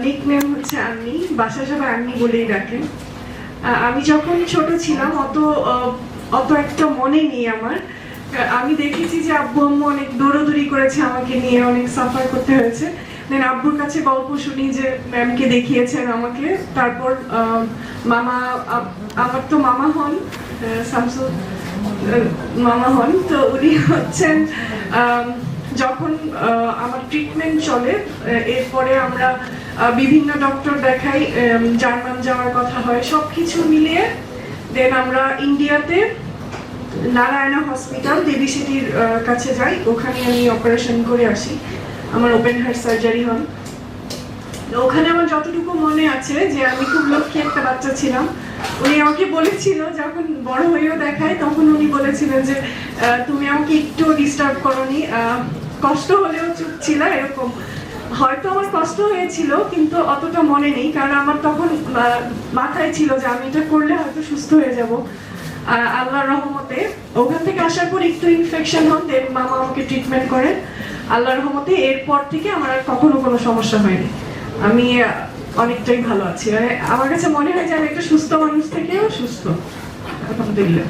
Nickname হচ্ছে আন্নি, বাসায় সবাই আন্নি বলেই ডাকেন। আমি যখন ছোট ছিলাম অত একটা মনে নেই আমার। আমি দেখেছি যে আব্বু আম্মু অনেক দৌড়াদৌড়ি করেছে আমাকে নিয়ে, অনেক সাফার করতে হয়েছে। দেন আব্বুর কাছে গল্প শুনি যে ম্যামকে দেখিয়েছেন আমাকে। তারপর মামা, আমার তো মামা হন, শামসুল মামা হন, তো উনি হচ্ছেন যখন আমার ট্রিটমেন্ট চলে, এরপরে আমরা বিভিন্ন ডক্টর দেখাই, জার্মান যাওয়ার কথা হয়, সবকিছু মিলিয়ে দেন আমরা ইন্ডিয়াতে নারায়ণা হসপিটাল দেবী সিটির কাছে যাই। ওখানে আমি অপারেশন করে আসি, আমার ওপেন হার্ট সার্জারি হন। ওখানে আমার যতটুকু মনে আছে যে আমি খুব লক্ষ্মী একটা বাচ্চা ছিলাম। উনি আমাকে বলেছিল, যখন বড় হয়েও দেখায় তখন উনি বলেছিলেন যে তুমি আমাকে একটু ডিস্টার্ব করোনি, কষ্ট হলেও চুপ ছিল, এরকম। হয়তো আমার কষ্ট হয়েছিল কিন্তু অতটা মনে নেই, কারণ আমার তখন মাথায় ছিল যে আমি এটা করলে হয়তো সুস্থ হয়ে যাব আল্লাহর রহমতে। ওখান থেকে আসার পর একটু ইনফেকশন হন, দেন মামা আমাকে ট্রিটমেন্ট করেন আল্লাহর রহমতে। এরপর থেকে আমার আর কখনো কোনো সমস্যা হয়নি, আমি অনেকটাই ভালো আছি। আমার কাছে মনে হয় যে আমি একটা সুস্থ মানুষ থেকেও সুস্থ, আলহামদুলিল্লাহ।